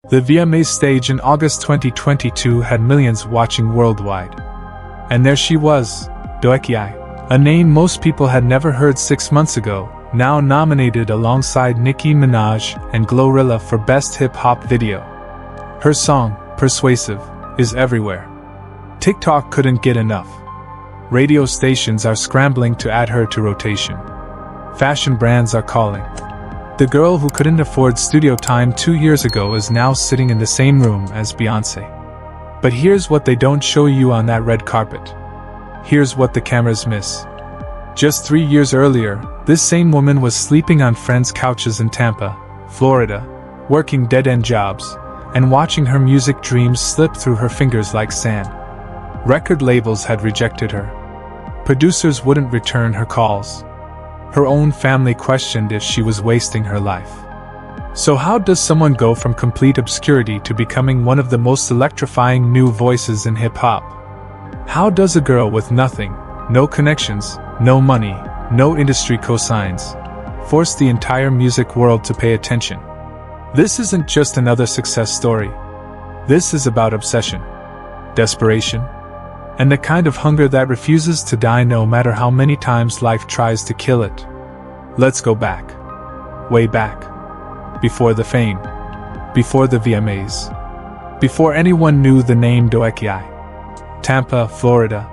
The VMAs stage in August 2022 had millions watching worldwide. And there she was, Doechii, a name most people had never heard 6 months ago, now nominated alongside Nicki Minaj and Glorilla for Best Hip Hop Video. Her song, Persuasive, is everywhere. TikTok couldn't get enough. Radio stations are scrambling to add her to rotation. Fashion brands are calling. The girl who couldn't afford studio time 2 years ago is now sitting in the same room as Beyoncé. But here's what they don't show you on that red carpet. Here's what the cameras miss. Just 3 years earlier, this same woman was sleeping on friends' couches in Tampa, Florida, working dead-end jobs, and watching her music dreams slip through her fingers like sand. Record labels had rejected her. Producers wouldn't return her calls. Her own family questioned if she was wasting her life. So how does someone go from complete obscurity to becoming one of the most electrifying new voices in hip-hop? How does a girl with nothing, no connections, no money, no industry cosigns, force the entire music world to pay attention? This isn't just another success story. This is about obsession, desperation, and the kind of hunger that refuses to die no matter how many times life tries to kill it. Let's go back. Way back. Before the fame. Before the VMAs. Before anyone knew the name Doechii. Tampa, Florida.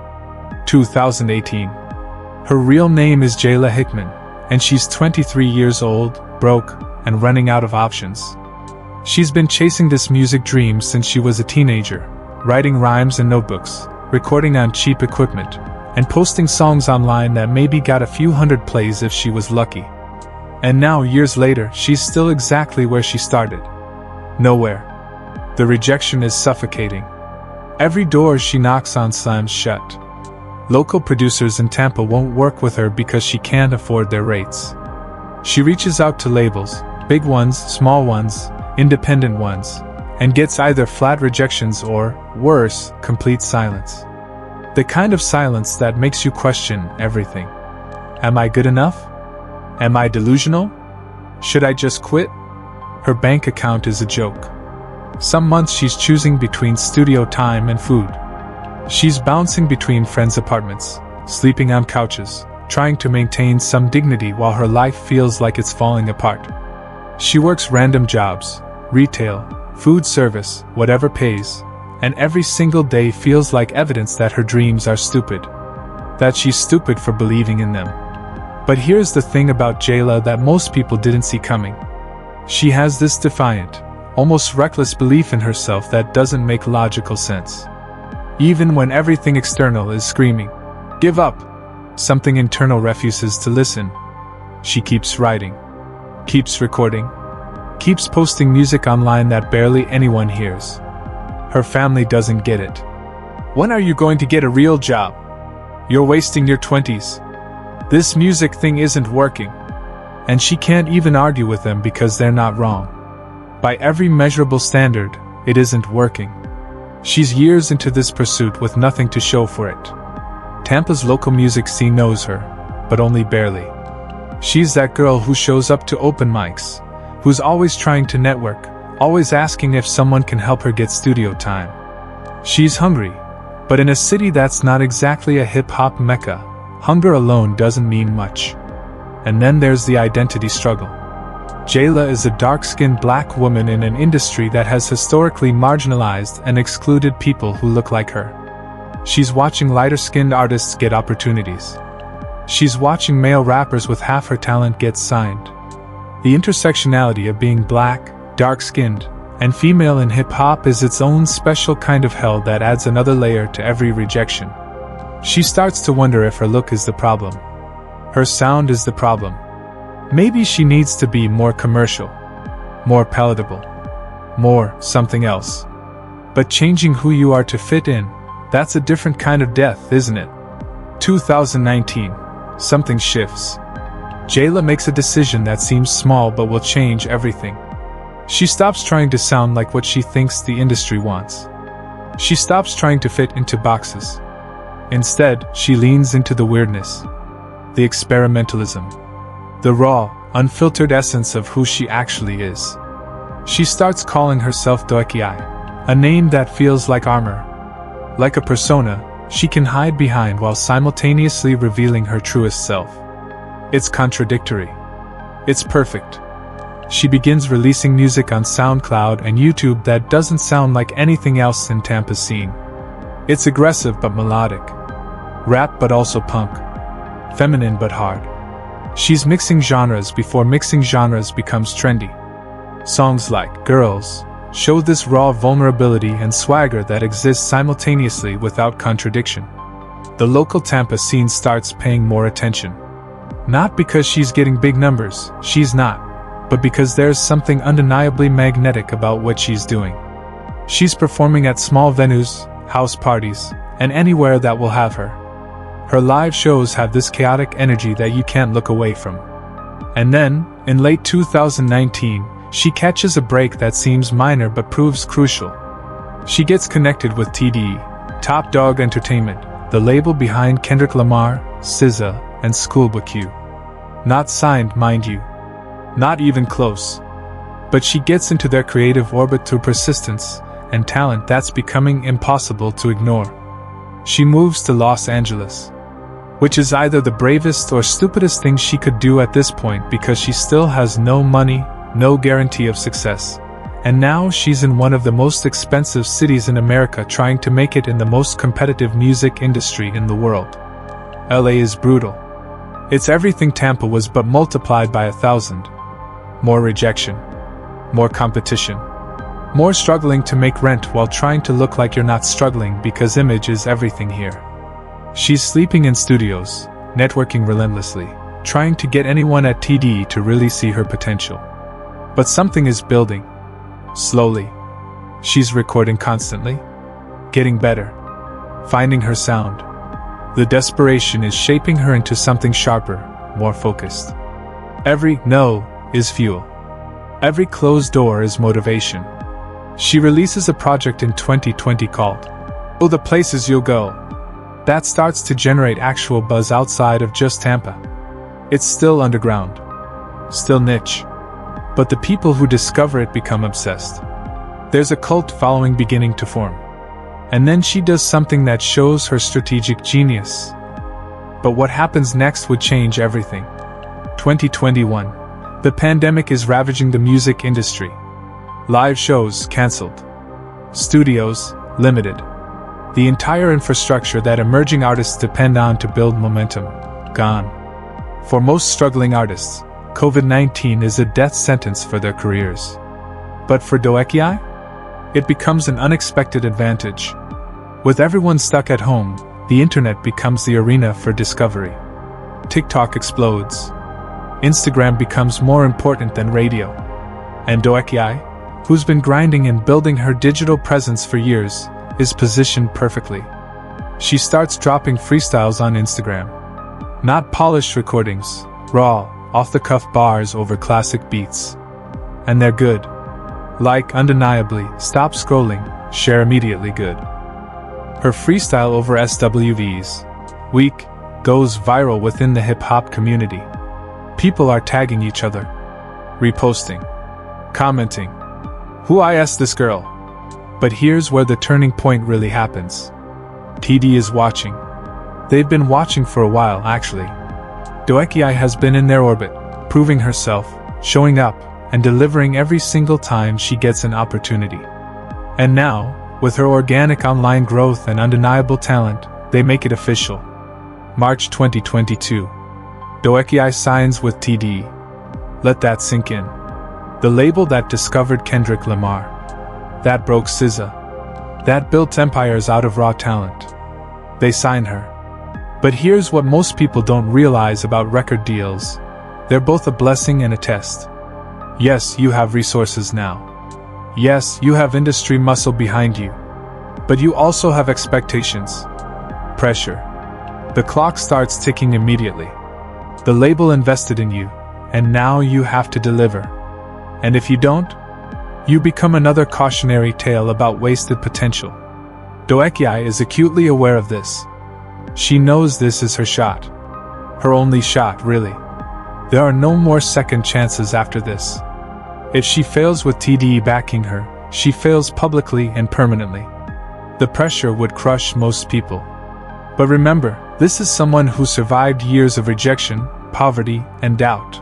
2018. Her real name is Jayla Hickman, and she's 23 years old, broke, and running out of options. She's been chasing this music dream since she was a teenager, writing rhymes in notebooks, recording on cheap equipment, and posting songs online that maybe got a few hundred plays if she was lucky. And now, years later, she's still exactly where she started. Nowhere. The rejection is suffocating. Every door she knocks on slams shut. Local producers in Tampa won't work with her because she can't afford their rates. She reaches out to labels, big ones, small ones, independent ones, and gets either flat rejections or, worse, complete silence. The kind of silence that makes you question everything. Am I good enough? Am I delusional? Should I just quit? Her bank account is a joke. Some months she's choosing between studio time and food. She's bouncing between friends' apartments, sleeping on couches, trying to maintain some dignity while her life feels like it's falling apart. She works random jobs, retail, food service, whatever pays, and every single day feels like evidence that her dreams are stupid. That she's stupid for believing in them. But here's the thing about Jayla that most people didn't see coming. She has this defiant, almost reckless belief in herself that doesn't make logical sense. Even when everything external is screaming, "Give up!" something internal refuses to listen. She keeps writing, keeps recording, keeps posting music online that barely anyone hears. Her family doesn't get it. When are you going to get a real job? You're wasting your 20s. This music thing isn't working. And she can't even argue with them because they're not wrong. By every measurable standard, it isn't working. She's years into this pursuit with nothing to show for it. Tampa's local music scene knows her, but only barely. She's that girl who shows up to open mics, who's always trying to network, always asking if someone can help her get studio time. She's hungry, but in a city that's not exactly a hip-hop mecca, hunger alone doesn't mean much. And then there's the identity struggle. Jayla is a dark-skinned black woman in an industry that has historically marginalized and excluded people who look like her. She's watching lighter-skinned artists get opportunities. She's watching male rappers with half her talent get signed. The intersectionality of being black, dark-skinned, and female in hip-hop is its own special kind of hell that adds another layer to every rejection. She starts to wonder if her look is the problem. Her sound is the problem. Maybe she needs to be more commercial, more palatable, more something else. But changing who you are to fit in, that's a different kind of death, isn't it? 2019. Something shifts. Jayla makes a decision that seems small but will change everything. She stops trying to sound like what she thinks the industry wants. She stops trying to fit into boxes. Instead, she leans into the weirdness, the experimentalism, the raw, unfiltered essence of who she actually is. She starts calling herself Doechii, a name that feels like armor. Like a persona, she can hide behind while simultaneously revealing her truest self. It's contradictory. It's perfect. She begins releasing music on SoundCloud and YouTube that doesn't sound like anything else in Tampa's scene. It's aggressive but melodic. Rap but also punk. Feminine but hard. She's mixing genres before mixing genres becomes trendy. Songs like Girls show this raw vulnerability and swagger that exists simultaneously without contradiction. The local Tampa scene starts paying more attention. Not because she's getting big numbers, she's not, but because there's something undeniably magnetic about what she's doing. She's performing at small venues, house parties, and anywhere that will have her. Her live shows have this chaotic energy that you can't look away from. And then, in late 2019, she catches a break that seems minor but proves crucial. She gets connected with TDE, Top Dawg Entertainment, the label behind Kendrick Lamar, SZA, and Schoolboy Q. Not signed, mind you. Not even close. But she gets into their creative orbit through persistence and talent that's becoming impossible to ignore. She moves to Los Angeles, which is either the bravest or stupidest thing she could do at this point because she still has no money, no guarantee of success, and now she's in one of the most expensive cities in America trying to make it in the most competitive music industry in the world. LA is brutal. It's everything Tampa was but multiplied by 1,000. More rejection. More competition. More struggling to make rent while trying to look like you're not struggling because image is everything here. She's sleeping in studios, networking relentlessly, trying to get anyone at TDE to really see her potential. But something is building. Slowly. She's recording constantly. Getting better. Finding her sound. The desperation is shaping her into something sharper, more focused. Every no is fuel. Every closed door is motivation. She releases a project in 2020 called Oh the Places You'll Go. That starts to generate actual buzz outside of just Tampa. It's still underground. Still niche. But the people who discover it become obsessed. There's a cult following beginning to form. And then she does something that shows her strategic genius. But what happens next would change everything. 2021. The pandemic is ravaging the music industry. Live shows cancelled. Studios limited. The entire infrastructure that emerging artists depend on to build momentum gone. For most struggling artists, COVID-19 is a death sentence for their careers. But for Doechii, it becomes an unexpected advantage. With everyone stuck at home, the internet becomes the arena for discovery. TikTok explodes. Instagram becomes more important than radio. And Doechii, who's been grinding and building her digital presence for years, is positioned perfectly. She starts dropping freestyles on Instagram. Not polished recordings, raw, off-the-cuff bars over classic beats. And they're good. Like, undeniably, stop scrolling, share immediately good. Her freestyle over SWV's Week goes viral within the hip-hop community. People are tagging each other, reposting, commenting. Who I asked this girl? But here's where the turning point really happens. TD is watching. They've been watching for a while, actually. Doechii has been in their orbit, proving herself, showing up, and delivering every single time she gets an opportunity. And now, with her organic online growth and undeniable talent, they make it official. March 2022. Doechii signs with TDE. Let that sink in. The label that discovered Kendrick Lamar. That broke SZA. That built empires out of raw talent. They sign her. But here's what most people don't realize about record deals. They're both a blessing and a test. Yes, you have resources now. Yes, you have industry muscle behind you. But you also have expectations. Pressure. The clock starts ticking immediately. The label invested in you, and now you have to deliver. And if you don't, you become another cautionary tale about wasted potential. Doechii is acutely aware of this. She knows this is her shot. Her only shot, really. There are no more second chances after this. If she fails with TDE backing her, she fails publicly and permanently. The pressure would crush most people. But remember, this is someone who survived years of rejection, poverty, and doubt.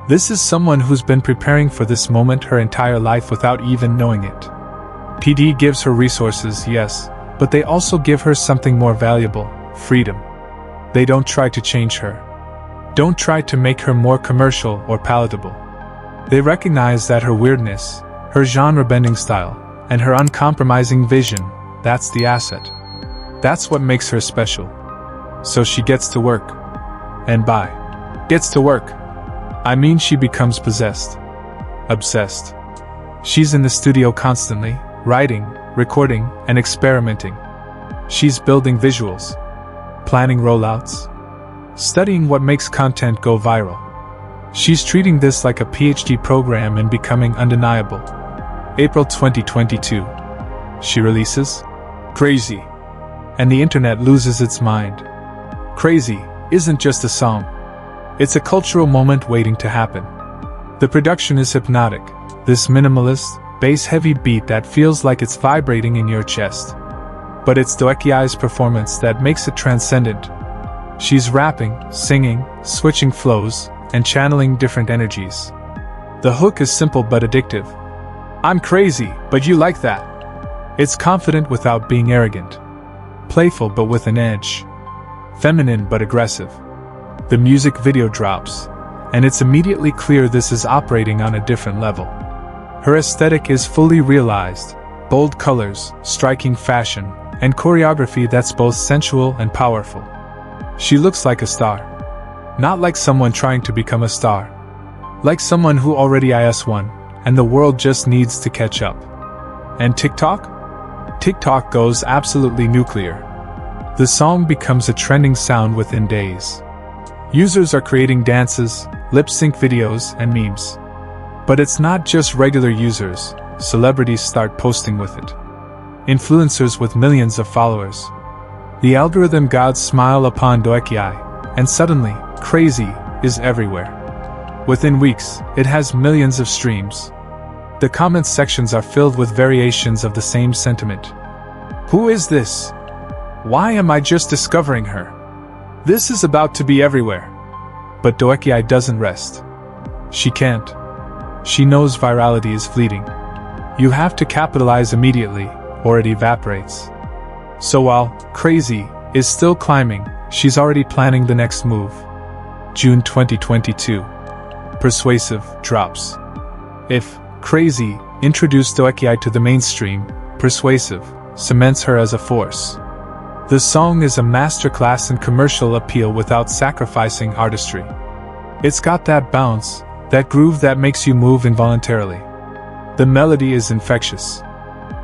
This is someone who's been preparing for this moment her entire life without even knowing it. TDE gives her resources, yes, but they also give her something more valuable: freedom. They don't try to change her. Don't try to make her more commercial or palatable. They recognize that her weirdness, her genre-bending style, and her uncompromising vision, that's the asset. That's what makes her special. So she gets to work. And by gets to work, I mean she becomes possessed. Obsessed. She's in the studio constantly, writing, recording, and experimenting. She's building visuals, planning rollouts, studying what makes content go viral. She's treating this like a PhD program and becoming undeniable. April 2022. She releases Crazy, and the internet loses its mind. Crazy isn't just a song. It's a cultural moment waiting to happen. The production is hypnotic, this minimalist, bass-heavy beat that feels like it's vibrating in your chest. But it's Doechii's performance that makes it transcendent. She's rapping, singing, switching flows, and channeling different energies. The hook is simple but addictive. I'm crazy, but you like that. It's confident without being arrogant. Playful but with an edge. Feminine but aggressive. The music video drops, and it's immediately clear this is operating on a different level. Her aesthetic is fully realized: bold colors, striking fashion, and choreography that's both sensual and powerful. She looks like a star. Not like someone trying to become a star. Like someone who already is one, and the world just needs to catch up. And TikTok? TikTok goes absolutely nuclear. The song becomes a trending sound within days. Users are creating dances, lip-sync videos, and memes. But it's not just regular users, celebrities start posting with it. Influencers with millions of followers. The algorithm gods smile upon Doechii, and suddenly, Crazy is everywhere. Within weeks, it has millions of streams. The comment sections are filled with variations of the same sentiment. Who is this? Why am I just discovering her? This is about to be everywhere. But Doechii doesn't rest. She can't. She knows virality is fleeting. You have to capitalize immediately, or it evaporates. So while Crazy is still climbing, she's already planning the next move. June 2022. Persuasive drops. If Crazy introduced Doechii to the mainstream, Persuasive cements her as a force. The song is a masterclass in commercial appeal without sacrificing artistry. It's got that bounce, that groove that makes you move involuntarily. The melody is infectious.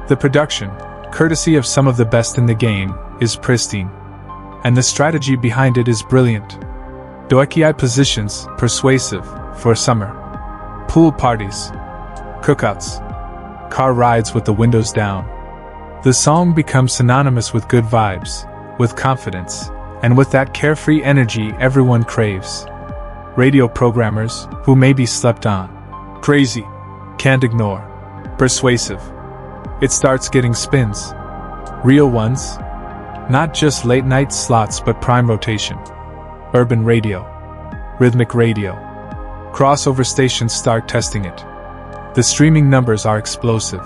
The production, courtesy of some of the best in the game, is pristine. And the strategy behind it is brilliant. Doechii positions Persuasive for summer. Pool parties, cookouts, car rides with the windows down. The song becomes synonymous with good vibes, with confidence, and with that carefree energy everyone craves. Radio programmers, who may be slept on, Crazy, can't ignore Persuasive. It starts getting spins. Real ones. Not just late-night slots but prime rotation. Urban radio. Rhythmic radio. Crossover stations start testing it. The streaming numbers are explosive.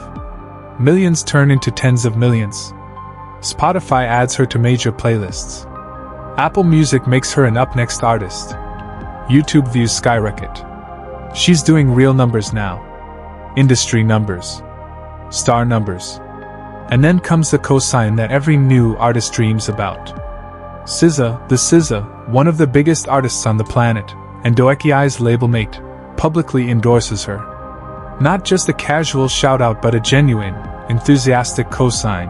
Millions turn into tens of millions. Spotify adds her to major playlists. Apple Music makes her an up-next artist. YouTube views skyrocket. She's doing real numbers now. Industry numbers. Star numbers. And then comes the cosign that every new artist dreams about. SZA, the SZA, one of the biggest artists on the planet, and Doechii's label mate, publicly endorses her. Not just a casual shout-out but a genuine, enthusiastic cosign.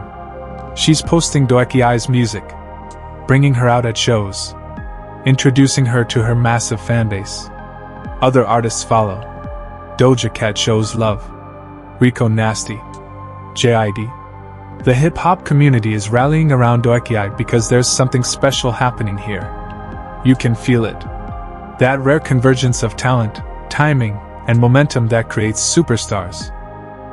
She's posting Doechii's music, bringing her out at shows, introducing her to her massive fanbase. Other artists follow. Doja Cat shows love. Rico Nasty. JID. The hip-hop community is rallying around Doechii because there's something special happening here. You can feel it. That rare convergence of talent, timing, and momentum that creates superstars.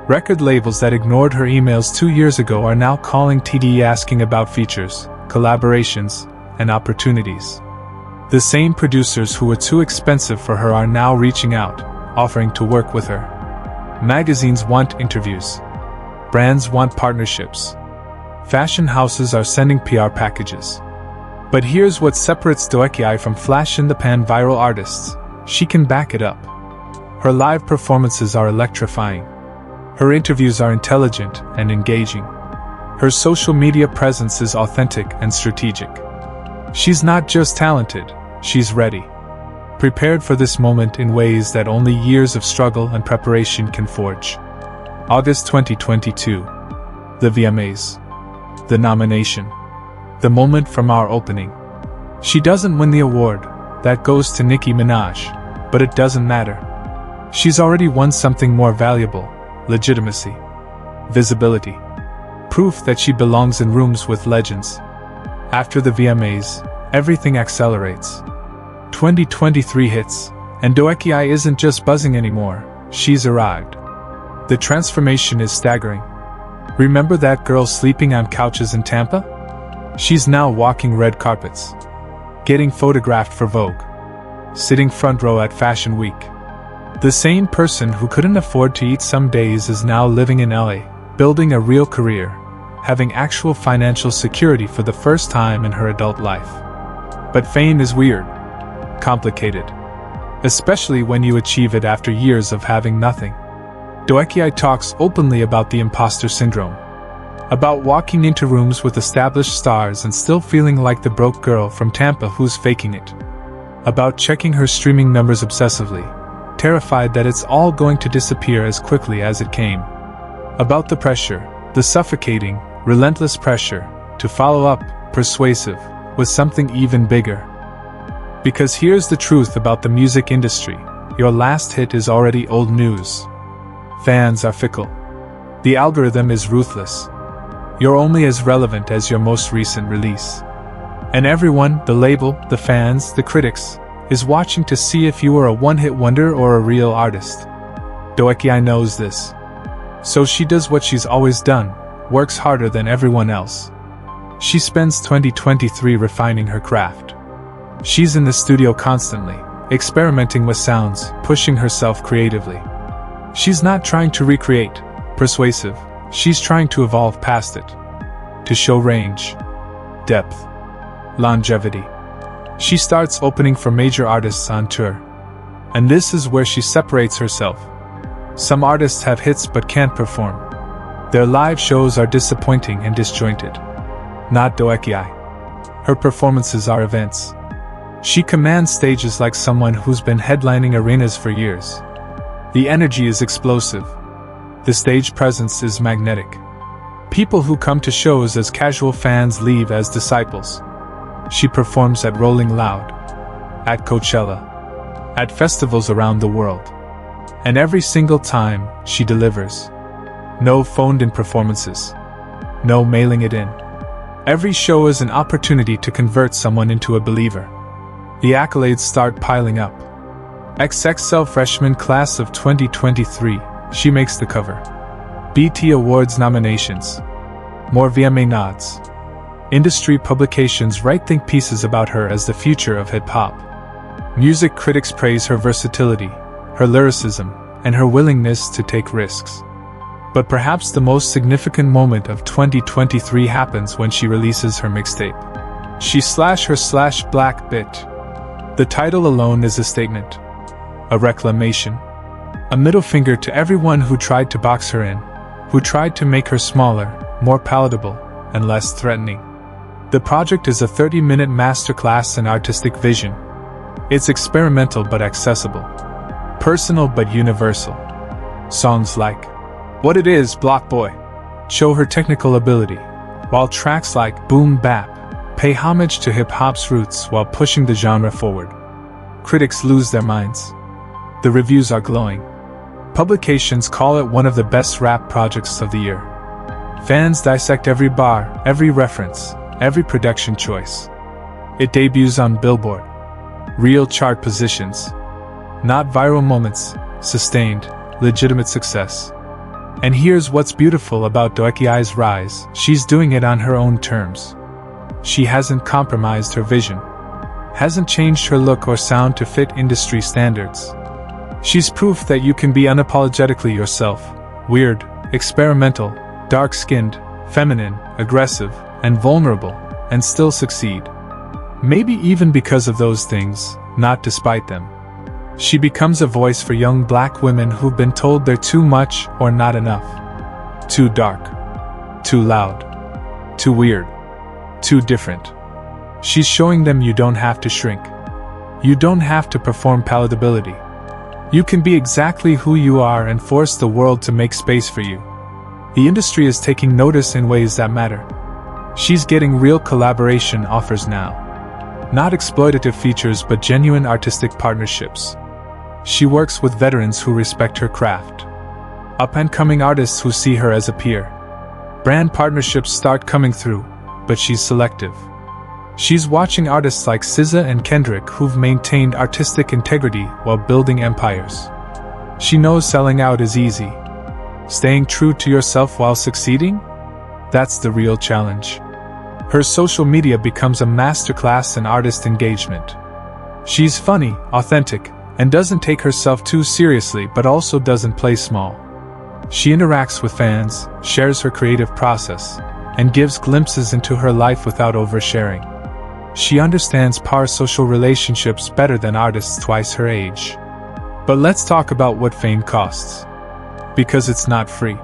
Record labels that ignored her emails 2 years ago are now calling TD asking about features, collaborations, and opportunities. The same producers who were too expensive for her are now reaching out, offering to work with her. Magazines want interviews. Brands want partnerships. Fashion houses are sending PR packages. But here's what separates Doechii from flash-in-the-pan viral artists. She can back it up. Her live performances are electrifying. Her interviews are intelligent and engaging. Her social media presence is authentic and strategic. She's not just talented, she's ready. Prepared for this moment in ways that only years of struggle and preparation can forge. August 2022. The VMAs. The nomination. The moment from our opening. She doesn't win the award, that goes to Nicki Minaj, but it doesn't matter. She's already won something more valuable: legitimacy. Visibility. Proof that she belongs in rooms with legends. After the VMAs, everything accelerates. 2023 hits, and Doechii isn't just buzzing anymore, she's arrived. The transformation is staggering. Remember that girl sleeping on couches in Tampa? She's now walking red carpets. Getting photographed for Vogue. Sitting front row at Fashion Week. The same person who couldn't afford to eat some days is now living in LA, building a real career, having actual financial security for the first time in her adult life. But fame is weird. Complicated. Especially when you achieve it after years of having nothing. Doechii talks openly about the imposter syndrome. About walking into rooms with established stars and still feeling like the broke girl from Tampa who's faking it. About checking her streaming numbers obsessively, terrified that it's all going to disappear as quickly as it came. About the pressure, the suffocating, relentless pressure, to follow up, persuasive, with something even bigger. Because here's the truth about the music industry: your last hit is already old news. Fans are fickle. The algorithm is ruthless. You're only as relevant as your most recent release. And everyone, the label, the fans, the critics, is watching to see if you are a one-hit wonder or a real artist. Doechii knows this. So she does what she's always done, works harder than everyone else. She spends 2023 refining her craft. She's in the studio constantly, experimenting with sounds, pushing herself creatively. She's not trying to recreate, persuasive, she's trying to evolve past it. To show range, depth, longevity. She starts opening for major artists on tour. And this is where she separates herself. Some artists have hits but can't perform. Their live shows are disappointing and disjointed. Not Doechii. Her performances are events. She commands stages like someone who's been headlining arenas for years. The energy is explosive. The stage presence is magnetic. People who come to shows as casual fans leave as disciples. She performs at Rolling Loud, at Coachella, at festivals around the world. And every single time, she delivers. No phoned-in performances. No mailing it in. Every show is an opportunity to convert someone into a believer. The accolades start piling up. XXL Freshman Class of 2023, she makes the cover. BT Awards nominations. More VMA nods. Industry publications write think pieces about her as the future of hip-hop. Music critics praise her versatility, her lyricism, and her willingness to take risks. But perhaps the most significant moment of 2023 happens when she releases her mixtape. She /her /Black Bitch. The title alone is a statement. A reclamation. A middle finger to everyone who tried to box her in, who tried to make her smaller, more palatable, and less threatening. The project is a 30-minute masterclass in artistic vision. It's experimental but accessible. Personal but universal. Songs like What It Is, Block Boy show her technical ability, while tracks like Boom Bap pay homage to hip-hop's roots while pushing the genre forward. Critics lose their minds. The reviews are glowing. Publications call it one of the best rap projects of the year. Fans dissect every bar, every reference, every production choice. It debuts on Billboard. Real chart positions. Not viral moments, sustained, legitimate success. And here's what's beautiful about Doechii's rise: she's doing it on her own terms. She hasn't compromised her vision, hasn't changed her look or sound to fit industry standards. She's proof that you can be unapologetically yourself, weird, experimental, dark-skinned, feminine, aggressive, and vulnerable, and still succeed. Maybe even because of those things, not despite them. She becomes a voice for young black women who've been told they're too much or not enough. Too dark. Too loud. Too weird. Too different. She's showing them you don't have to shrink. You don't have to perform palatability. You can be exactly who you are and force the world to make space for you. The industry is taking notice in ways that matter. She's getting real collaboration offers now. Not exploitative features but genuine artistic partnerships. She works with veterans who respect her craft. Up-and-coming artists who see her as a peer. Brand partnerships start coming through, but she's selective. She's watching artists like SZA and Kendrick who've maintained artistic integrity while building empires. She knows selling out is easy. Staying true to yourself while succeeding? That's the real challenge. Her social media becomes a masterclass in artist engagement. She's funny, authentic, and doesn't take herself too seriously but also doesn't play small. She interacts with fans, shares her creative process, and gives glimpses into her life without oversharing. She understands parasocial relationships better than artists twice her age. But let's talk about what fame costs. Because it's not free.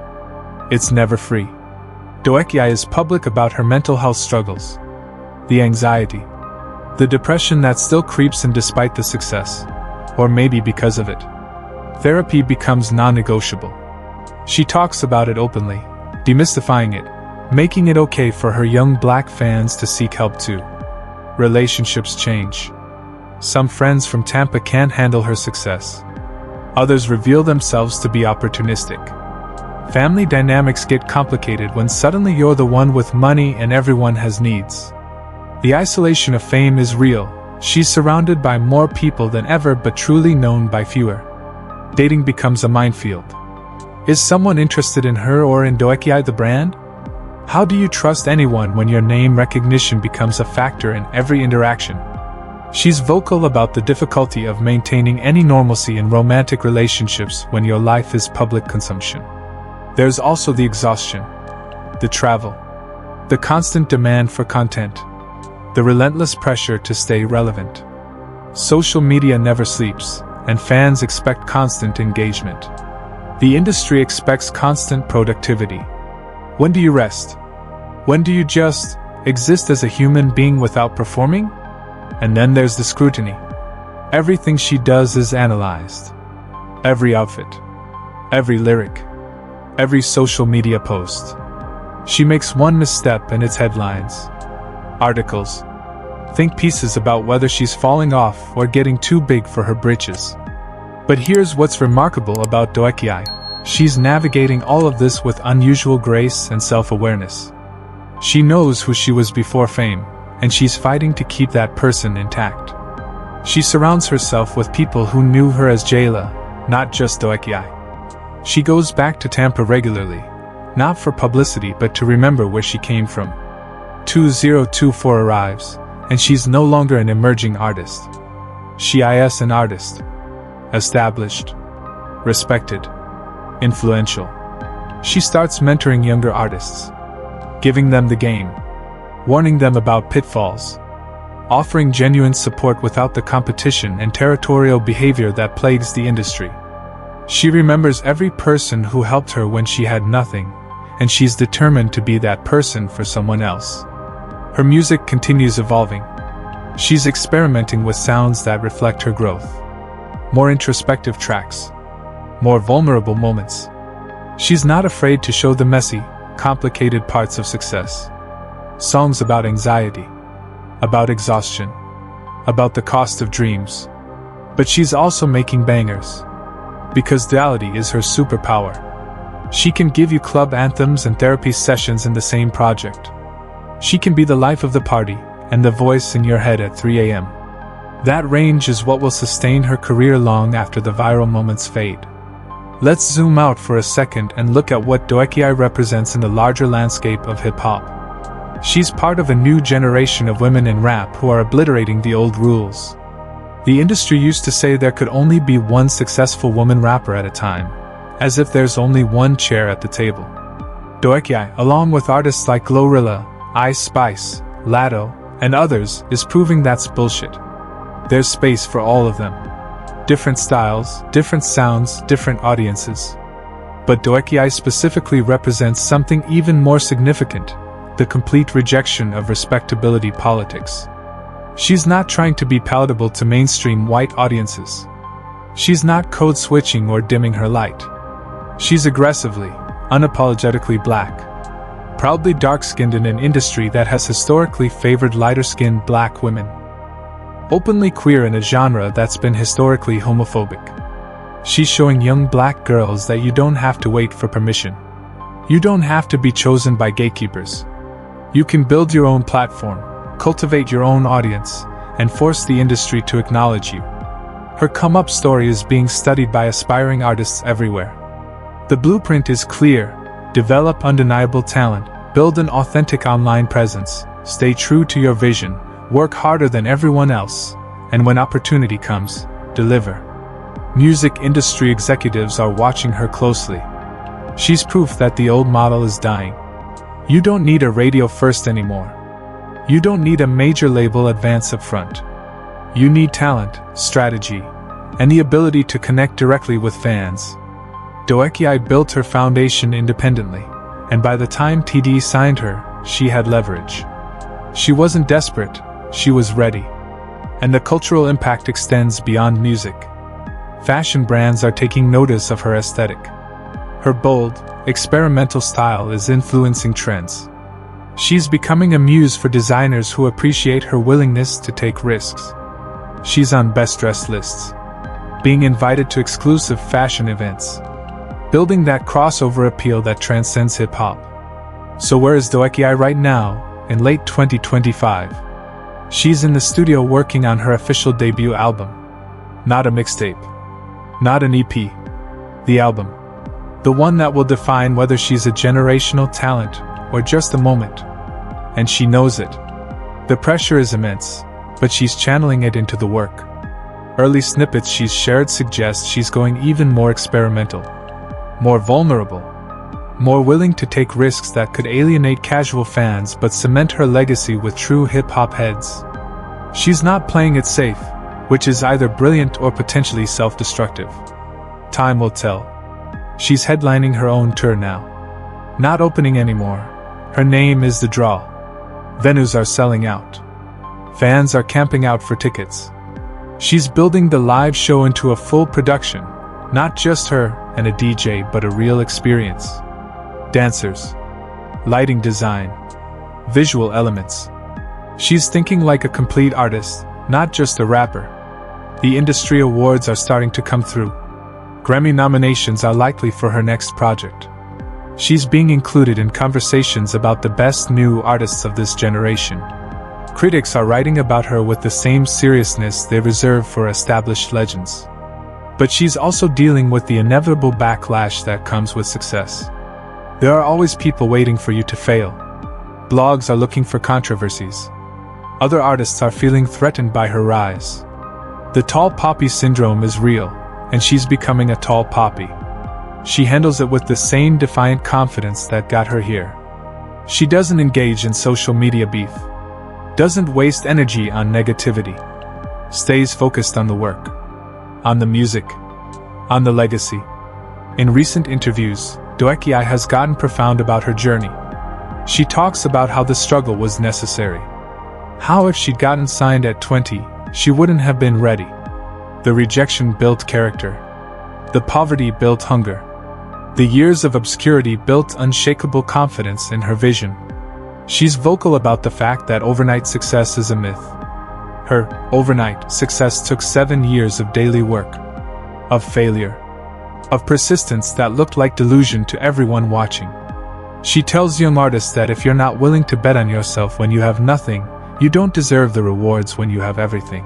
It's never free. Doechii is public about her mental health struggles. The anxiety. The depression that still creeps in despite the success. Or maybe because of it. Therapy becomes non-negotiable. She talks about it openly, demystifying it, making it okay for her young black fans to seek help too. Relationships change. Some friends from Tampa can't handle her success. Others reveal themselves to be opportunistic. Family dynamics get complicated when suddenly you're the one with money and everyone has needs. The isolation of fame is real. She's surrounded by more people than ever but truly known by fewer. Dating becomes a minefield. Is someone interested in her or in Doechii the brand? How do you trust anyone when your name recognition becomes a factor in every interaction? She's vocal about the difficulty of maintaining any normalcy in romantic relationships when your life is public consumption. There's also the exhaustion, the travel, the constant demand for content, the relentless pressure to stay relevant. Social media never sleeps, and fans expect constant engagement. The industry expects constant productivity. When do you rest? When do you just exist as a human being without performing? And then there's the scrutiny. Everything she does is analyzed. Every outfit, every lyric, every social media post. She makes one misstep and it's headlines. Articles. Think pieces about whether she's falling off or getting too big for her britches. But here's what's remarkable about Doechii. She's navigating all of this with unusual grace and self-awareness. She knows who she was before fame, and she's fighting to keep that person intact. She surrounds herself with people who knew her as Jayla, not just Doechii. She goes back to Tampa regularly, not for publicity but to remember where she came from. 2024 arrives, and she's no longer an emerging artist. She is an artist. Established. Respected. Influential. She starts mentoring younger artists. Giving them the game. Warning them about pitfalls. Offering genuine support without the competition and territorial behavior that plagues the industry. She remembers every person who helped her when she had nothing, and she's determined to be that person for someone else. Her music continues evolving. She's experimenting with sounds that reflect her growth. More introspective tracks. More vulnerable moments. She's not afraid to show the messy, complicated parts of success. Songs about anxiety. About exhaustion. About the cost of dreams. But she's also making bangers. Because duality is her superpower. She can give you club anthems and therapy sessions in the same project. She can be the life of the party, and the voice in your head at 3 a.m. That range is what will sustain her career long after the viral moments fade. Let's zoom out for a second and look at what Doechii represents in the larger landscape of hip-hop. She's part of a new generation of women in rap who are obliterating the old rules. The industry used to say there could only be one successful woman rapper at a time, as if there's only one chair at the table. Doechii, along with artists like Glorilla, Ice Spice, Latto, and others, is proving that's bullshit. There's space for all of them. Different styles, different sounds, different audiences. But Doechii specifically represents something even more significant: the complete rejection of respectability politics. She's not trying to be palatable to mainstream white audiences. She's not code switching or dimming her light. She's aggressively, unapologetically black. Proudly dark-skinned in an industry that has historically favored lighter-skinned black women. Openly queer in a genre that's been historically homophobic. She's showing young black girls that you don't have to wait for permission. You don't have to be chosen by gatekeepers. You can build your own platform, cultivate your own audience, and force the industry to acknowledge you. Her come-up story is being studied by aspiring artists everywhere. The blueprint is clear: develop undeniable talent, build an authentic online presence, stay true to your vision, work harder than everyone else, and when opportunity comes, deliver. Music industry executives are watching her closely. She's proof that the old model is dying. You don't need a radio first anymore. You don't need a major label advance up front. You need talent, strategy, and the ability to connect directly with fans. Doechii built her foundation independently, and by the time TD signed her, she had leverage. She wasn't desperate, she was ready. And the cultural impact extends beyond music. Fashion brands are taking notice of her aesthetic. Her bold, experimental style is influencing trends. She's becoming a muse for designers who appreciate her willingness to take risks. She's on best-dressed lists, being invited to exclusive fashion events, building that crossover appeal that transcends hip-hop. So where is Doechii right now, in late 2025? She's in the studio working on her official debut album. Not a mixtape. Not an EP. The album. The one that will define whether she's a generational talent or just a moment. And she knows it. The pressure is immense, but she's channeling it into the work. Early snippets she's shared suggest she's going even more experimental, more vulnerable, more willing to take risks that could alienate casual fans but cement her legacy with true hip-hop heads. She's not playing it safe, which is either brilliant or potentially self-destructive. Time will tell. She's headlining her own tour now. Not opening anymore. Her name is the draw. Venues are selling out. Fans are camping out for tickets. She's building the live show into a full production, not just her and a DJ but a real experience. Dancers, lighting design, visual elements. She's thinking like a complete artist, not just a rapper. The industry awards are starting to come through. Grammy nominations are likely for her next project. She's being included in conversations about the best new artists of this generation. Critics are writing about her with the same seriousness they reserve for established legends. But she's also dealing with the inevitable backlash that comes with success. There are always people waiting for you to fail. Blogs are looking for controversies. Other artists are feeling threatened by her rise. The tall poppy syndrome is real, and she's becoming a tall poppy. She handles it with the same defiant confidence that got her here. She doesn't engage in social media beef. Doesn't waste energy on negativity. Stays focused on the work. On the music. On the legacy. In recent interviews, Doechii has gotten profound about her journey. She talks about how the struggle was necessary. How if she'd gotten signed at 20, she wouldn't have been ready. The rejection built character. The poverty built hunger. The years of obscurity built unshakable confidence in her vision. She's vocal about the fact that overnight success is a myth. Her overnight success took 7 years of daily work, of failure, of persistence that looked like delusion to everyone watching. She tells young artists that if you're not willing to bet on yourself when you have nothing, you don't deserve the rewards when you have everything.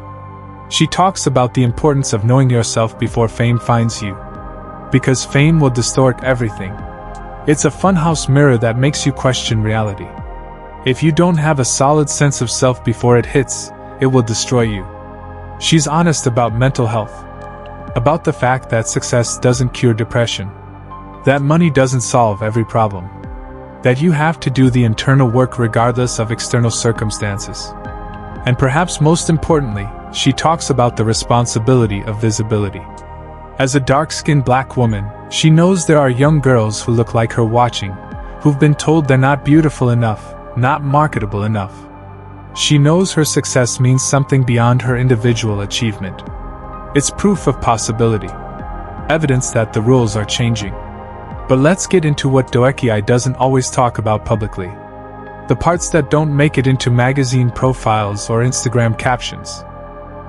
She talks about the importance of knowing yourself before fame finds you. Because fame will distort everything. It's a funhouse mirror that makes you question reality. If you don't have a solid sense of self before it hits, it will destroy you. She's honest about mental health. About the fact that success doesn't cure depression. That money doesn't solve every problem. That you have to do the internal work regardless of external circumstances. And perhaps most importantly, she talks about the responsibility of visibility. As a dark-skinned black woman, she knows there are young girls who look like her watching, who've been told they're not beautiful enough, not marketable enough. She knows her success means something beyond her individual achievement. It's proof of possibility. Evidence that the rules are changing. But let's get into what Doechii doesn't always talk about publicly. The parts that don't make it into magazine profiles or Instagram captions.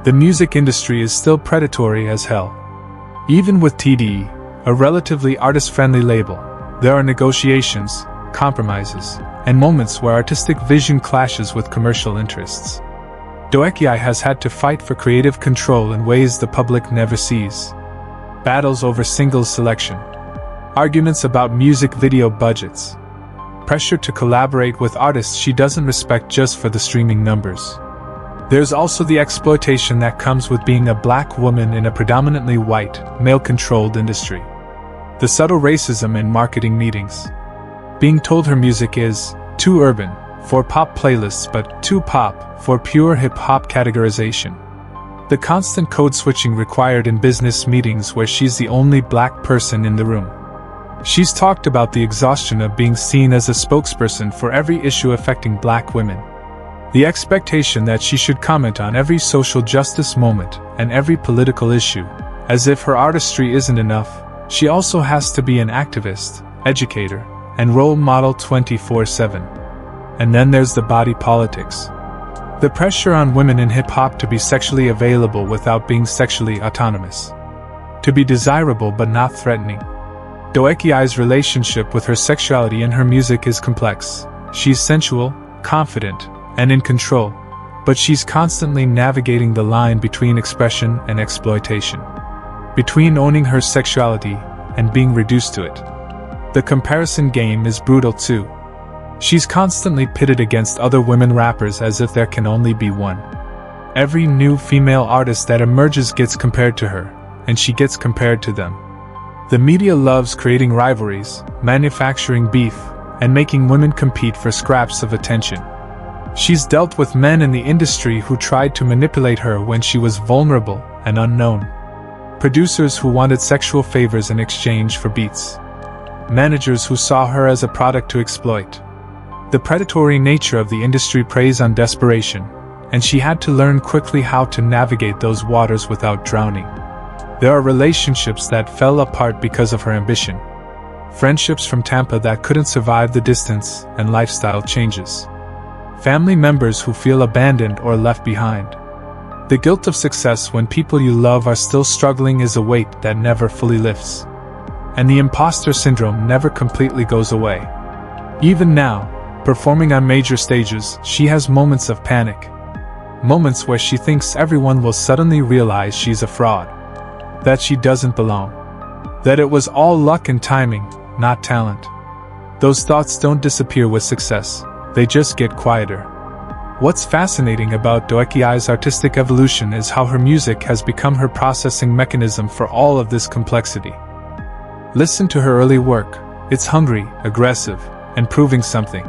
The music industry is still predatory as hell. Even with TDE, a relatively artist-friendly label, there are negotiations, compromises, and moments where artistic vision clashes with commercial interests. Doechii has had to fight for creative control in ways the public never sees. Battles over singles selection. Arguments about music video budgets. Pressure to collaborate with artists she doesn't respect just for the streaming numbers. There's also the exploitation that comes with being a black woman in a predominantly white, male-controlled industry. The subtle racism in marketing meetings. Being told her music is too urban for pop playlists but too pop for pure hip-hop categorization. The constant code switching required in business meetings where she's the only black person in the room. She's talked about the exhaustion of being seen as a spokesperson for every issue affecting black women. The expectation that she should comment on every social justice moment and every political issue, as if her artistry isn't enough. She also has to be an activist, educator, and role model 24/7. And then there's the body politics. The pressure on women in hip-hop to be sexually available without being sexually autonomous. To be desirable but not threatening. Doechii's relationship with her sexuality in her music is complex. She's sensual, confident, and in control, but she's constantly navigating the line between expression and exploitation. Between owning her sexuality and being reduced to it. The comparison game is brutal too. She's constantly pitted against other women rappers as if there can only be one. Every new female artist that emerges gets compared to her, and she gets compared to them. The media loves creating rivalries, manufacturing beef, and making women compete for scraps of attention. She's dealt with men in the industry who tried to manipulate her when she was vulnerable and unknown. Producers who wanted sexual favors in exchange for beats. Managers who saw her as a product to exploit. The predatory nature of the industry preys on desperation, and she had to learn quickly how to navigate those waters without drowning. There are relationships that fell apart because of her ambition. Friendships from Tampa that couldn't survive the distance and lifestyle changes. Family members who feel abandoned or left behind. The guilt of success when people you love are still struggling is a weight that never fully lifts. And the imposter syndrome never completely goes away. Even now, performing on major stages, she has moments of panic. Moments where she thinks everyone will suddenly realize she's a fraud. That she doesn't belong. That it was all luck and timing, not talent. Those thoughts don't disappear with success, they just get quieter. What's fascinating about Doechii's artistic evolution is how her music has become her processing mechanism for all of this complexity. Listen to her early work, it's hungry, aggressive, and proving something.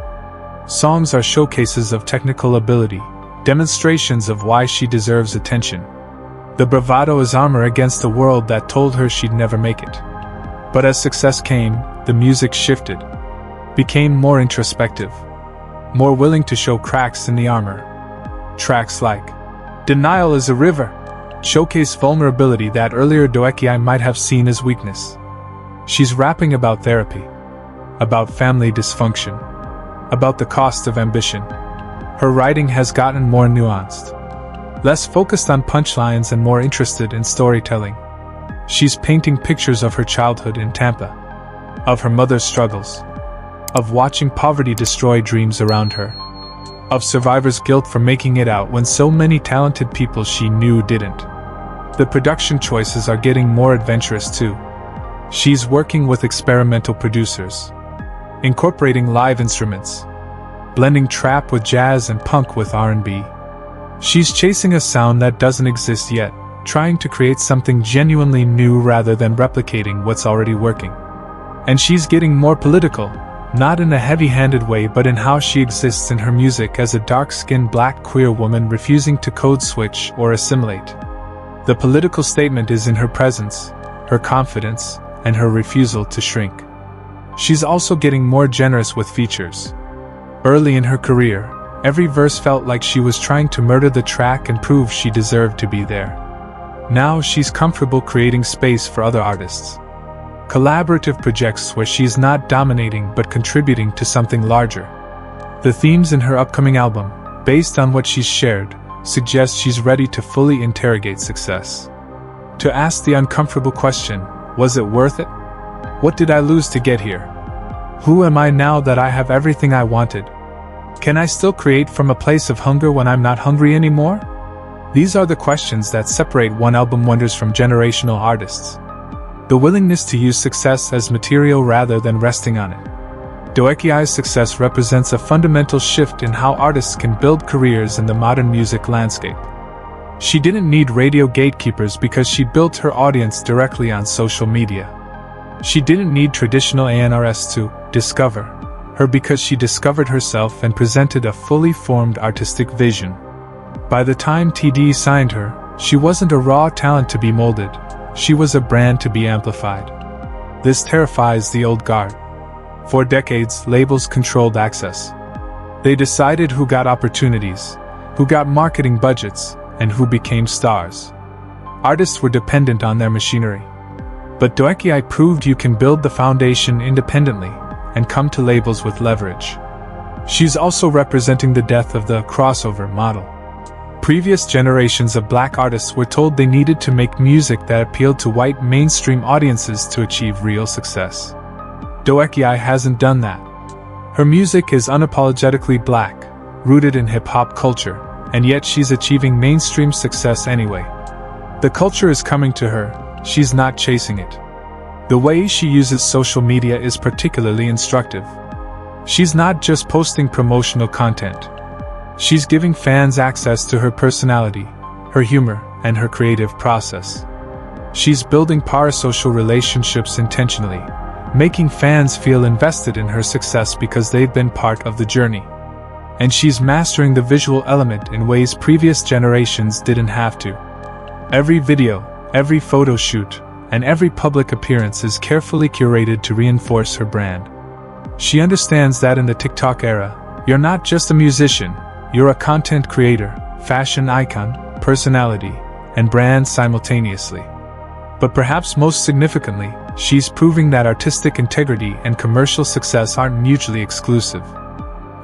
Songs are showcases of technical ability, demonstrations of why she deserves attention. The bravado is armor against a world that told her she'd never make it. But as success came, the music shifted. Became more introspective. More willing to show cracks in the armor. Tracks like Denial is a River showcase vulnerability that earlier Doechii might have seen as weakness. She's rapping about therapy. About family dysfunction. About the cost of ambition. Her writing has gotten more nuanced. Less focused on punchlines and more interested in storytelling. She's painting pictures of her childhood in Tampa. Of her mother's struggles. Of watching poverty destroy dreams around her. of survivor's guilt for making it out when so many talented people she knew didn't. The production choices are getting more adventurous too. She's working with experimental producers, incorporating live instruments, blending trap with jazz and punk with R&B. She's chasing a sound that doesn't exist yet, trying to create something genuinely new rather than replicating what's already working. And she's getting more political, not in a heavy-handed way but in how she exists in her music as a dark-skinned black queer woman refusing to code switch or assimilate. The political statement is in her presence, her confidence, and her refusal to shrink. She's also getting more generous with features. Early in her career, every verse felt like she was trying to murder the track and prove she deserved to be there. Now she's comfortable creating space for other artists. Collaborative projects where she's not dominating but contributing to something larger. The themes in her upcoming album, based on what she's shared, suggest she's ready to fully interrogate success. To ask the uncomfortable question, was it worth it? What did I lose to get here? Who am I now that I have everything I wanted? Can I still create from a place of hunger when I'm not hungry anymore? These are the questions that separate one-album wonders from generational artists. The willingness to use success as material rather than resting on it. Doechii's success represents a fundamental shift in how artists can build careers in the modern music landscape. She didn't need radio gatekeepers because she built her audience directly on social media. She didn't need traditional A&Rs to discover her because she discovered herself and presented a fully formed artistic vision. By the time TD signed her, she wasn't a raw talent to be molded, she was a brand to be amplified. This terrifies the old guard. For decades, labels controlled access. They decided who got opportunities, who got marketing budgets, and who became stars. Artists were dependent on their machinery. But Doechii proved you can build the foundation independently and come to labels with leverage. She's also representing the death of the crossover model. Previous generations of black artists were told they needed to make music that appealed to white mainstream audiences to achieve real success. Doechii hasn't done that. Her music is unapologetically black, rooted in hip-hop culture, and yet she's achieving mainstream success anyway. The culture is coming to her, she's not chasing it. The way she uses social media is particularly instructive. She's not just posting promotional content. She's giving fans access to her personality, her humor, and her creative process. She's building parasocial relationships intentionally, making fans feel invested in her success because they've been part of the journey. And she's mastering the visual element in ways previous generations didn't have to. Every video, every photo shoot, and every public appearance is carefully curated to reinforce her brand. She understands that in the TikTok era, you're not just a musician, you're a content creator, fashion icon, personality, and brand simultaneously. But perhaps most significantly, she's proving that artistic integrity and commercial success aren't mutually exclusive.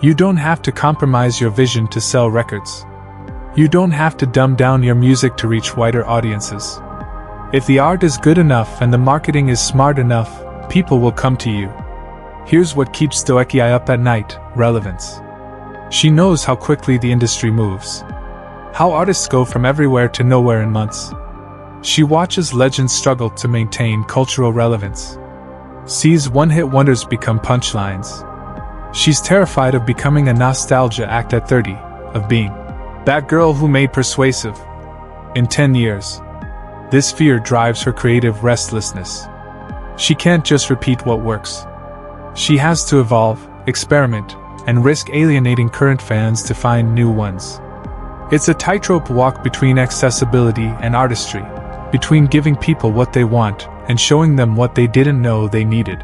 You don't have to compromise your vision to sell records. You don't have to dumb down your music to reach wider audiences. If the art is good enough and the marketing is smart enough, people will come to you. Here's what keeps Doechii up at night: relevance. She knows how quickly the industry moves. How artists go from everywhere to nowhere in months. She watches legends struggle to maintain cultural relevance. Sees one-hit wonders become punchlines. She's terrified of becoming a nostalgia act at 30, of being that girl who made Persuasive in 10 years. This fear drives her creative restlessness. She can't just repeat what works. She has to evolve, experiment, and risk alienating current fans to find new ones. It's a tightrope walk between accessibility and artistry, between giving people what they want and showing them what they didn't know they needed.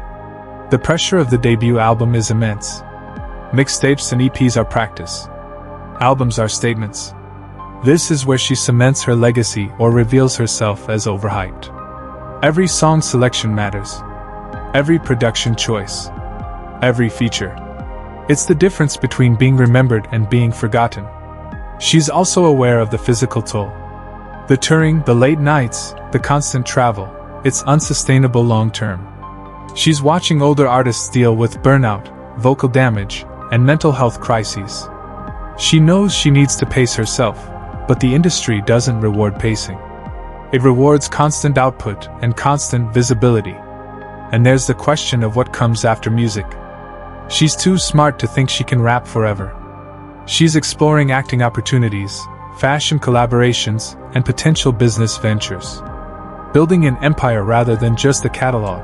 The pressure of the debut album is immense. Mixtapes and EPs are practice. Albums are statements. This is where she cements her legacy or reveals herself as overhyped. Every song selection matters. Every production choice. Every feature. It's the difference between being remembered and being forgotten. She's also aware of the physical toll. The touring, the late nights, the constant travel, it's unsustainable long-term. She's watching older artists deal with burnout, vocal damage, and mental health crises. She knows she needs to pace herself, but the industry doesn't reward pacing. It rewards constant output and constant visibility. And there's the question of what comes after music. She's too smart to think she can rap forever. She's exploring acting opportunities, fashion collaborations, and potential business ventures. Building an empire rather than just a catalog.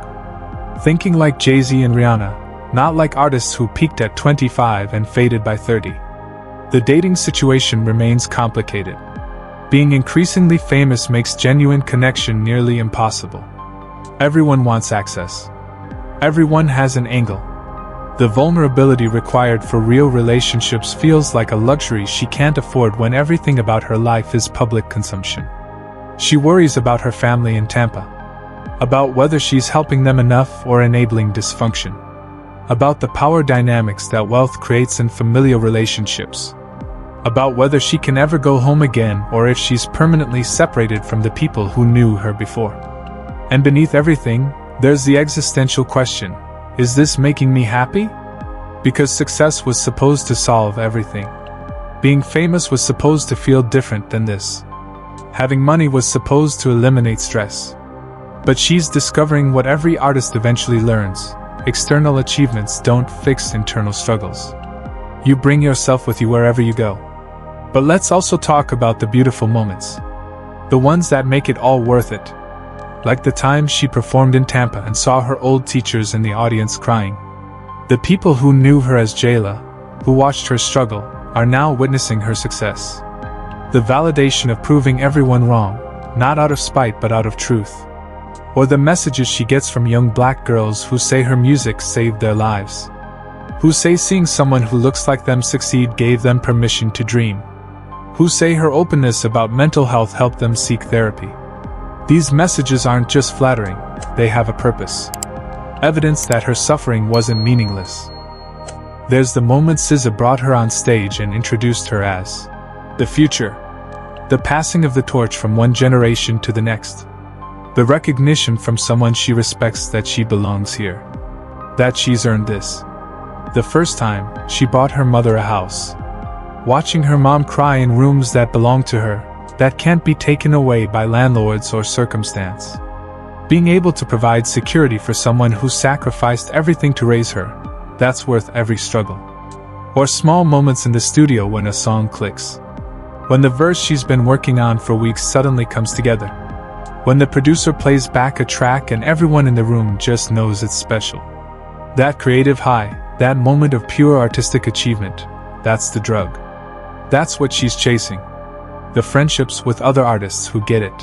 Thinking like Jay-Z and Rihanna, not like artists who peaked at 25 and faded by 30. The dating situation remains complicated. Being increasingly famous makes genuine connection nearly impossible. Everyone wants access. Everyone has an angle. The vulnerability required for real relationships feels like a luxury she can't afford when everything about her life is public consumption. She worries about her family in Tampa. About whether she's helping them enough or enabling dysfunction. About the power dynamics that wealth creates in familial relationships. About whether she can ever go home again or if she's permanently separated from the people who knew her before. And beneath everything, there's the existential question: is this making me happy? Because success was supposed to solve everything. Being famous was supposed to feel different than this. Having money was supposed to eliminate stress. But she's discovering what every artist eventually learns: external achievements don't fix internal struggles. You bring yourself with you wherever you go. But let's also talk about the beautiful moments. The ones that make it all worth it. Like the time she performed in Tampa and saw her old teachers in the audience crying. The people who knew her as Jayla, who watched her struggle, are now witnessing her success. The validation of proving everyone wrong, not out of spite but out of truth. Or the messages she gets from young black girls who say her music saved their lives. Who say seeing someone who looks like them succeed gave them permission to dream. Who say her openness about mental health helped them seek therapy. These messages aren't just flattering, they have a purpose. Evidence that her suffering wasn't meaningless. There's the moment SZA brought her on stage and introduced her as the future. The passing of the torch from one generation to the next. The recognition from someone she respects that she belongs here. That she's earned this. The first time, she bought her mother a house. Watching her mom cry in rooms that belong to her, that can't be taken away by landlords or circumstance. Being able to provide security for someone who sacrificed everything to raise her, that's worth every struggle. Or small moments in the studio when a song clicks. When the verse she's been working on for weeks suddenly comes together. When the producer plays back a track and everyone in the room just knows it's special. That creative high, that moment of pure artistic achievement, that's the drug. That's what she's chasing. The friendships with other artists who get it.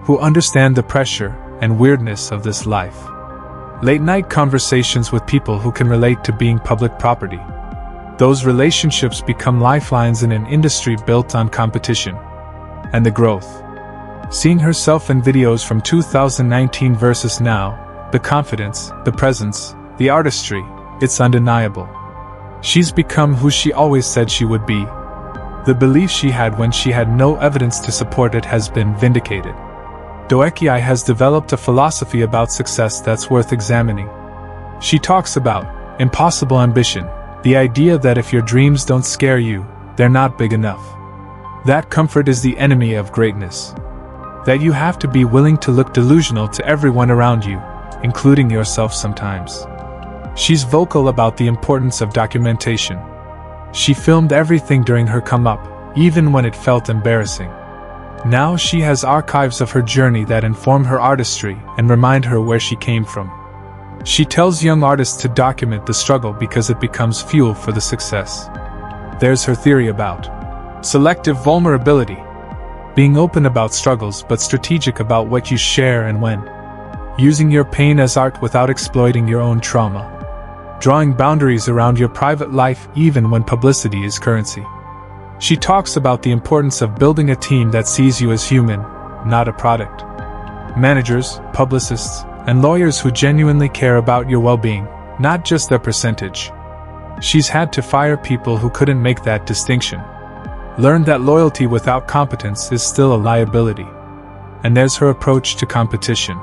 Who understand the pressure and weirdness of this life. Late night conversations with people who can relate to being public property. Those relationships become lifelines in an industry built on competition. And the growth. Seeing herself in videos from 2019 versus now, the confidence, the presence, the artistry, it's undeniable. She's become who she always said she would be. The belief she had when she had no evidence to support it has been vindicated. Doechii has developed a philosophy about success that's worth examining. She talks about impossible ambition, the idea that if your dreams don't scare you, they're not big enough. That comfort is the enemy of greatness. That you have to be willing to look delusional to everyone around you, including yourself sometimes. She's vocal about the importance of documentation. She filmed everything during her come-up, even when it felt embarrassing. Now she has archives of her journey that inform her artistry and remind her where she came from. She tells young artists to document the struggle because it becomes fuel for the success. There's her theory about selective vulnerability. Being open about struggles but strategic about what you share and when. Using your pain as art without exploiting your own trauma. Drawing boundaries around your private life even when publicity is currency. She talks about the importance of building a team that sees you as human, not a product. Managers, publicists, and lawyers who genuinely care about your well-being, not just their percentage. She's had to fire people who couldn't make that distinction. Learned that loyalty without competence is still a liability. And there's her approach to competition.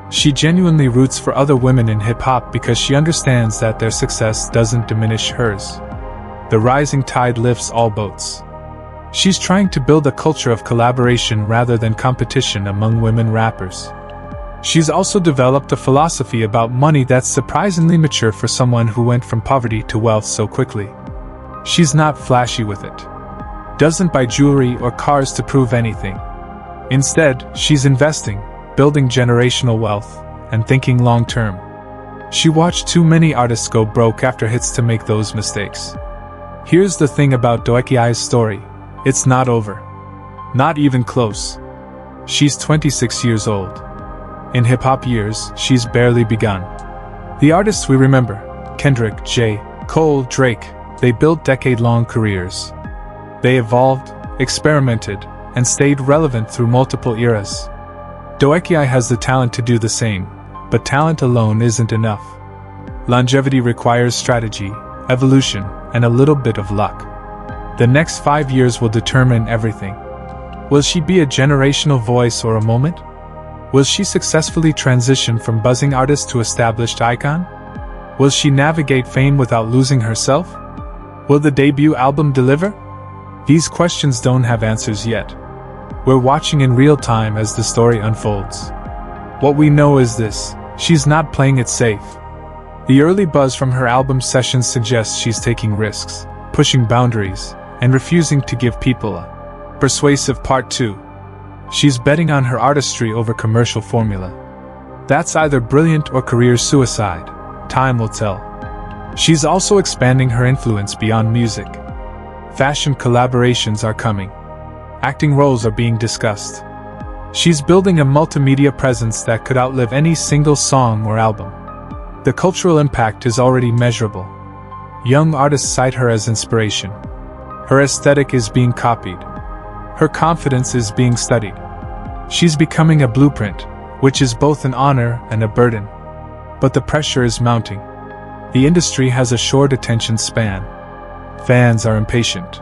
She genuinely roots for other women in hip-hop because she understands that their success doesn't diminish hers. The rising tide lifts all boats. She's trying to build a culture of collaboration rather than competition among women rappers. She's also developed a philosophy about money that's surprisingly mature for someone who went from poverty to wealth so quickly. She's not flashy with it. Doesn't buy jewelry or cars to prove anything. Instead, she's investing, building generational wealth, and thinking long-term. She watched too many artists go broke after hits to make those mistakes. Here's the thing about Doechii's story. It's not over. Not even close. She's 26 years old. In hip-hop years, she's barely begun. The artists we remember, Kendrick, J. Cole, Drake, they built decade-long careers. They evolved, experimented, and stayed relevant through multiple eras. Doechii has the talent to do the same, but talent alone isn't enough. Longevity requires strategy, evolution, and a little bit of luck. The next 5 years will determine everything. Will she be a generational voice or a moment? Will she successfully transition from buzzing artist to established icon? Will she navigate fame without losing herself? Will the debut album deliver? These questions don't have answers yet. We're watching in real time as the story unfolds. What we know is this: she's not playing it safe. The early buzz from her album sessions suggests she's taking risks, pushing boundaries, and refusing to give people a persuasive part 2. She's betting on her artistry over commercial formula. That's either brilliant or career suicide. Time will tell. She's also expanding her influence beyond music. Fashion collaborations are coming. Acting roles are being discussed. She's building a multimedia presence that could outlive any single song or album. The cultural impact is already measurable. Young artists cite her as inspiration. Her aesthetic is being copied. Her confidence is being studied. She's becoming a blueprint, which is both an honor and a burden. But the pressure is mounting. The industry has a short attention span. Fans are impatient.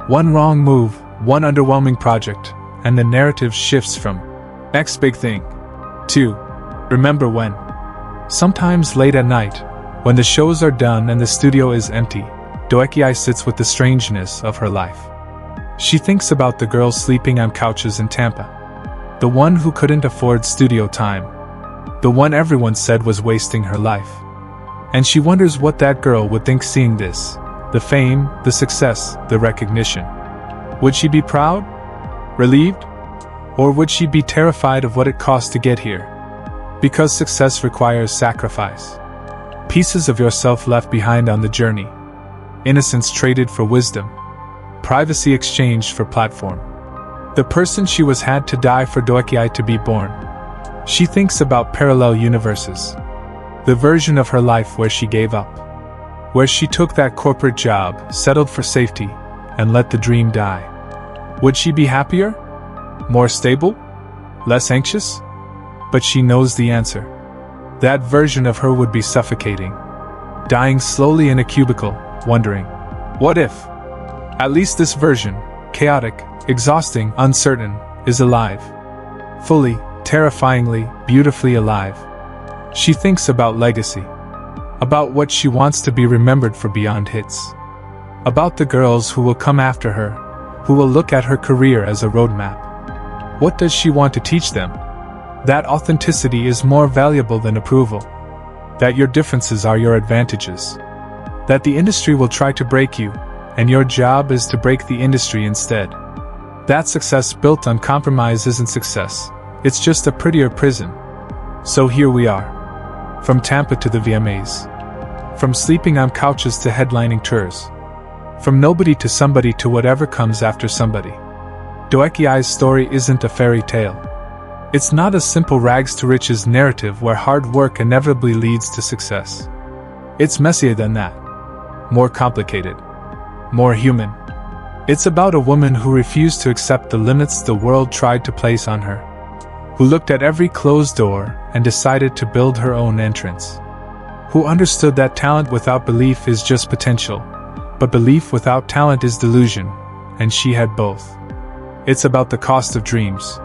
One wrong move, one underwhelming project, and the narrative shifts from next big thing to remember when. Sometimes late at night, when the shows are done and the studio is empty, Doechii sits with the strangeness of her life. She thinks about the girl sleeping on couches in Tampa. The one who couldn't afford studio time. The one everyone said was wasting her life. And she wonders what that girl would think seeing this. The fame, the success, the recognition. Would she be proud? Relieved? Or would she be terrified of what it costs to get here? Because success requires sacrifice. Pieces of yourself left behind on the journey. Innocence traded for wisdom. Privacy exchanged for platform. The person she was had to die for Doechii to be born. She thinks about parallel universes. The version of her life where she gave up. Where she took that corporate job, settled for safety, and let the dream die. Would she be happier? More stable? Less anxious? But she knows the answer. That version of her would be suffocating. Dying slowly in a cubicle, wondering, what if? At least this version, chaotic, exhausting, uncertain, is alive. Fully, terrifyingly, beautifully alive. She thinks about legacy. About what she wants to be remembered for beyond hits. About the girls who will come after her, who will look at her career as a roadmap. What does she want to teach them? That authenticity is more valuable than approval. That your differences are your advantages. That the industry will try to break you, and your job is to break the industry instead. That success built on compromise isn't success, it's just a prettier prison. So here we are. From Tampa to the VMAs. From sleeping on couches to headlining tours. From nobody to somebody to whatever comes after somebody. Doechii's story isn't a fairy tale. It's not a simple rags to riches narrative where hard work inevitably leads to success. It's messier than that. More complicated. More human. It's about a woman who refused to accept the limits the world tried to place on her. Who looked at every closed door and decided to build her own entrance. Who understood that talent without belief is just potential, but belief without talent is delusion, and she had both. It's about the cost of dreams.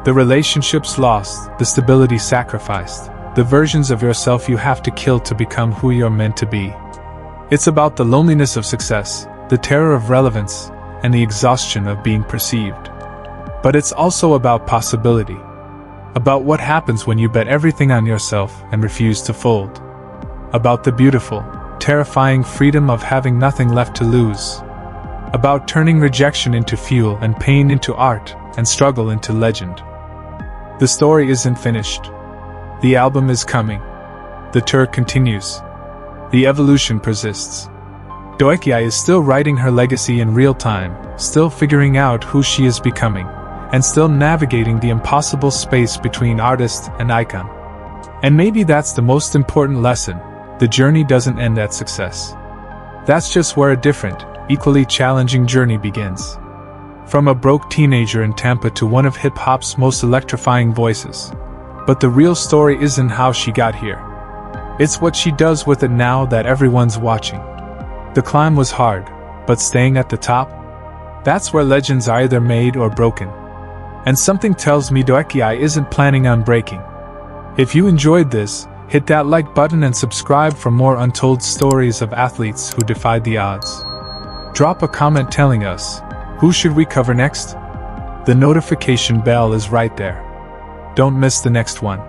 The relationships lost, the stability sacrificed, the versions of yourself you have to kill to become who you're meant to be. It's about the loneliness of success, the terror of relevance, and the exhaustion of being perceived. But it's also about possibility. About what happens when you bet everything on yourself and refuse to fold. About the beautiful, terrifying freedom of having nothing left to lose. About turning rejection into fuel and pain into art and struggle into legend. The story isn't finished. The album is coming. The tour continues. The evolution persists. Doechii is still writing her legacy in real time, still figuring out who she is becoming, and still navigating the impossible space between artist and icon. And maybe that's the most important lesson: the journey doesn't end at success. That's just where a different, equally challenging journey begins. From a broke teenager in Tampa to one of hip-hop's most electrifying voices. But the real story isn't how she got here. It's what she does with it now that everyone's watching. The climb was hard, but staying at the top? That's where legends are either made or broken. And something tells me Doechii isn't planning on breaking. If you enjoyed this, hit that like button and subscribe for more untold stories of athletes who defied the odds. Drop a comment telling us, who should we cover next? The notification bell is right there. Don't miss the next one.